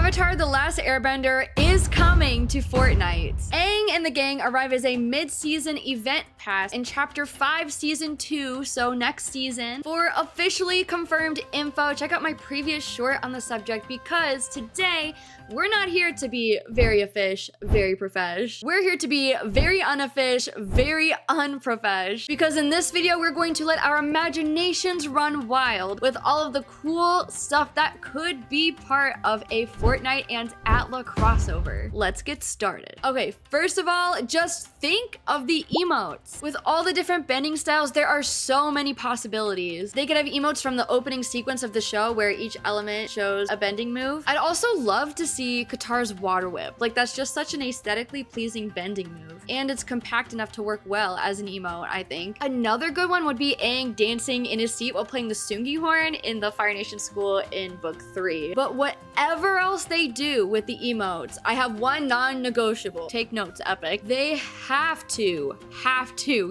Avatar: The Last Airbender is coming to Fortnite. Aang and the gang arrive as a mid-season event pass in Chapter 5, Season 2, so next season. For officially confirmed info, check out my previous short on the subject because today, we're not here to be very offish, very profesh. We're here to be very unoffish, very unprofesh. Because in this video, we're going to let our imaginations run wild with all of the cool stuff that could be part of a Fortnite and ATLA crossover. Let's get started. Okay, first of all, just think of the emotes. With all the different bending styles, there are so many possibilities. They could have emotes from the opening sequence of the show where each element shows a bending move. I'd also love to see Qatar's water whip. Like, that's just such an aesthetically pleasing bending move. And it's compact enough to work well as an emote, I think. Another good one would be Aang dancing in his seat while playing the Sungi horn in the Fire Nation school in book 3. But whatever else they do with the emotes, I have one non-negotiable. Take notes, Epic. They have to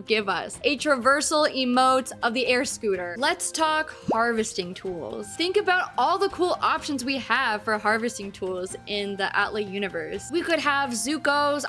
give us a traversal emote of the air scooter. Let's talk harvesting tools. Think about all the cool options we have for harvesting tools in the ATLA universe. We could have Zuko's,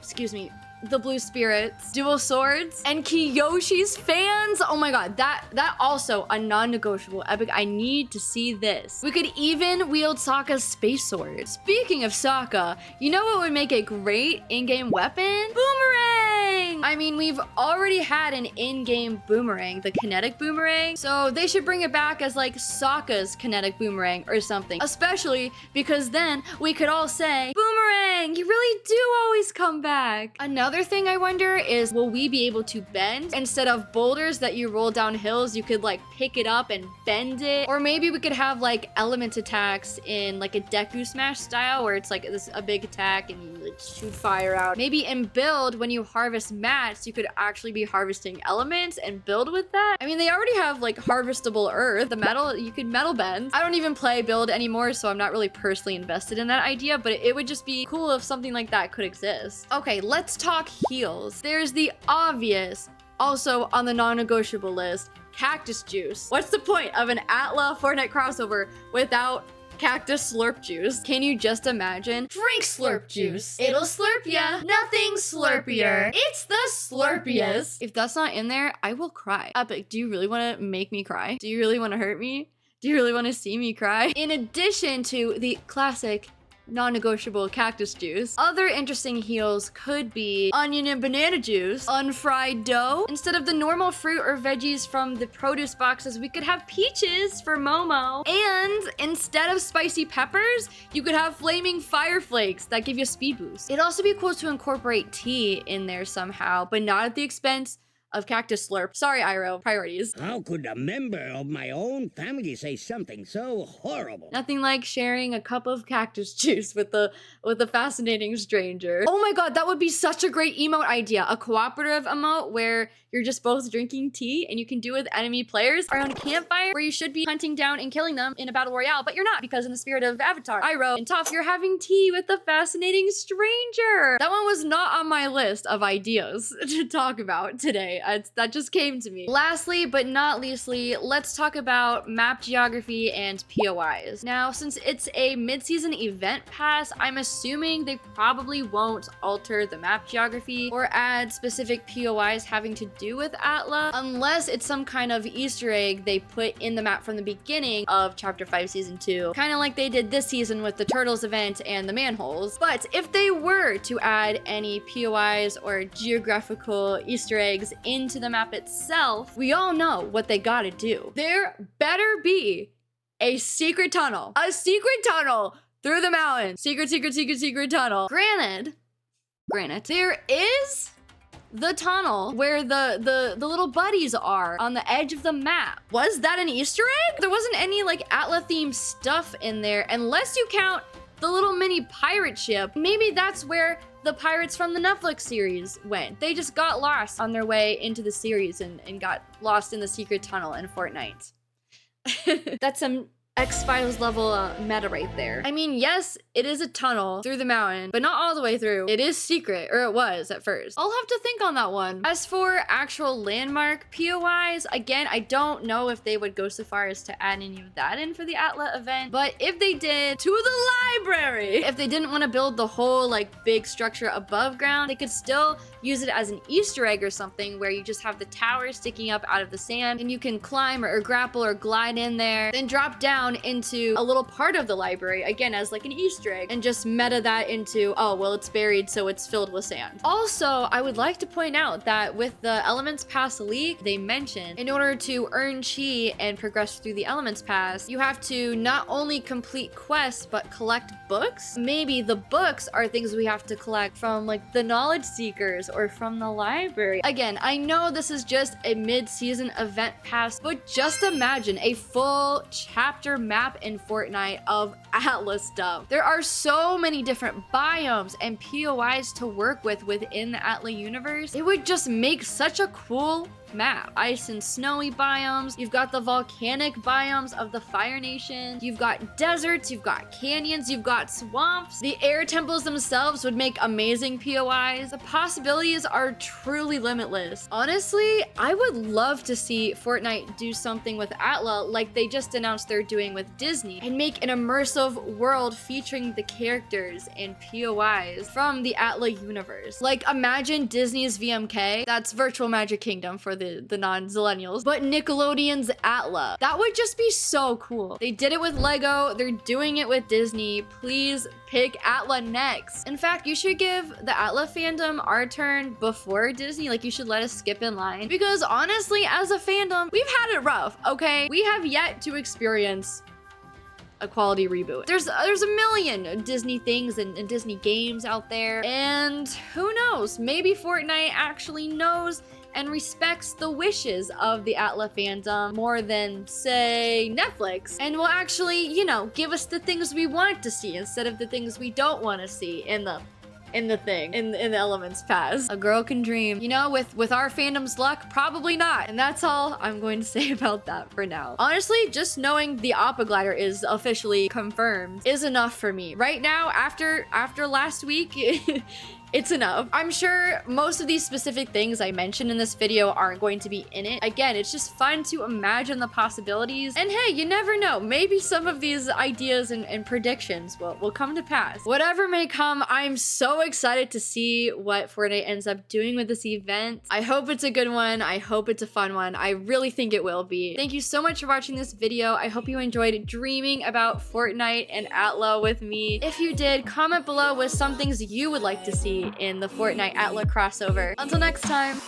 excuse me, the blue spirits, dual swords, and Kiyoshi's fans. Oh my god, that also a non-negotiable. Epic, I need to see this. We could even wield Sokka's space sword. Speaking of Sokka, you know what would make a great in-game weapon? Boomerang! I mean, we've already had an in-game boomerang, the kinetic boomerang, so they should bring it back as like Sokka's kinetic boomerang or something, especially because then we could all say, Boomerang, you really do always come back. Another thing I wonder is, will we be able to bend? Instead of boulders that you roll down hills, you could like pick it up and bend it. Or maybe we could have like element attacks in like a Deku Smash style where it's like a big attack and you like shoot fire out. Maybe in build, when you harvest mats, you could actually be harvesting elements and build with that. I mean, they already have like harvestable earth. The metal, you could metal bend. I don't even play build anymore, so I'm not really personally invested in that idea, but it would just be cool if something like that could exist. Okay, let's talk heals. There's the obvious, also on the non-negotiable list, cactus juice. What's the point of an ATLA Fortnite crossover without cactus slurp juice? Can you just imagine? Drink slurp juice. It'll slurp ya. Nothing slurpier. It's the slurpiest. If that's not in there, I will cry. Epic, do you really want to make me cry? Do you really want to hurt me? Do you really want to see me cry? In addition to the classic non-negotiable cactus juice, other interesting heals could be onion and banana juice, unfried dough. Instead of the normal fruit or veggies from the produce boxes, we could have peaches for Momo. And instead of spicy peppers, you could have flaming fire flakes that give you a speed boost. It'd also be cool to incorporate tea in there somehow, but not at the expense of cactus slurp. Sorry, Iroh, priorities. How could a member of my own family say something so horrible? Nothing like sharing a cup of cactus juice with a fascinating stranger. Oh my god, that would be such a great emote idea. A cooperative emote where you're just both drinking tea and you can do it with enemy players around a campfire where you should be hunting down and killing them in a battle royale, but you're not because in the spirit of Avatar, Iroh and Toph, you're having tea with a fascinating stranger. That one was not on my list of ideas to talk about today. That just came to me. Lastly, but not leastly, let's talk about map geography and POIs. Now, since it's a mid-season event pass, I'm assuming they probably won't alter the map geography or add specific POIs having to do with ATLA, unless it's some kind of Easter egg they put in the map from the beginning of Chapter 5, Season 2. Kind of like they did this season with the Turtles event and the manholes. But if they were to add any POIs or geographical Easter eggs into the map itself, we all know what they gotta do. There better be a secret tunnel. A secret tunnel through the mountain. Secret tunnel. Granted, there is the tunnel where the little buddies are on the edge of the map. Was that an Easter egg? There wasn't any like ATLA themed stuff in there, unless you count the little mini pirate ship. Maybe that's where the pirates from the Netflix series went. They just got lost on their way into the series and got lost in the secret tunnel in Fortnite. That's some X-Files level meta right there. I mean, yes, it is a tunnel through the mountain, but not all the way through. It is secret, or it was at first. I'll have to think on that one. As for actual landmark POIs, again, I don't know if they would go so far as to add any of that in for the ATLA event, but if they did, to the library! If they didn't want to build the whole like big structure above ground, they could still use it as an Easter egg or something where you just have the tower sticking up out of the sand and you can climb or grapple or glide in there, then drop down into a little part of the library, again, as like an Easter egg, and just meta that into, oh, well, it's buried, so it's filled with sand. Also, I would like to point out that with the Elements Pass leak, they mentioned in order to earn chi and progress through the Elements Pass, you have to not only complete quests, but collect books. Maybe the books are things we have to collect from like the Knowledge Seekers or from the library. Again, I know this is just a mid-season event pass, but just imagine a full chapter map in Fortnite of ATLA stuff. There are so many different biomes and POIs to work with within the ATLA universe. It would just make such a cool map. Ice and snowy biomes. You've got the volcanic biomes of the Fire Nation. You've got deserts. You've got canyons. You've got swamps. The air temples themselves would make amazing POIs. The possibilities are truly limitless. Honestly, I would love to see Fortnite do something with ATLA like they just announced they're doing with Disney and make an immersive world featuring the characters and POIs from the ATLA universe. Like imagine Disney's VMK. That's Virtual Magic Kingdom for the non-zillennials, but Nickelodeon's ATLA. That would just be so cool. They did it with Lego. They're doing it with Disney. Please pick ATLA next. In fact, you should give the ATLA fandom our turn before Disney. Like you should let us skip in line because honestly, as a fandom, we've had it rough, okay? We have yet to experience a quality reboot. There's a million Disney things and Disney games out there, and who knows, maybe Fortnite actually knows and respects the wishes of the ATLA fandom more than, say, Netflix, and will actually, you know, give us the things we want to see instead of the things we don't want to see in the Elements Pass. A girl can dream. You know, with our fandom's luck, probably not. And that's all I'm going to say about that for now. Honestly, just knowing the Appa Glider is officially confirmed is enough for me. Right now, after last week, it's enough. I'm sure most of these specific things I mentioned in this video aren't going to be in it. Again, it's just fun to imagine the possibilities. And hey, you never know. Maybe some of these ideas and predictions will come to pass. Whatever may come, I'm so excited to see what Fortnite ends up doing with this event. I hope it's a good one. I hope it's a fun one. I really think it will be. Thank you so much for watching this video. I hope you enjoyed dreaming about Fortnite and ATLA with me. If you did, comment below with some things you would like to see in the Fortnite ATLA crossover. Until next time.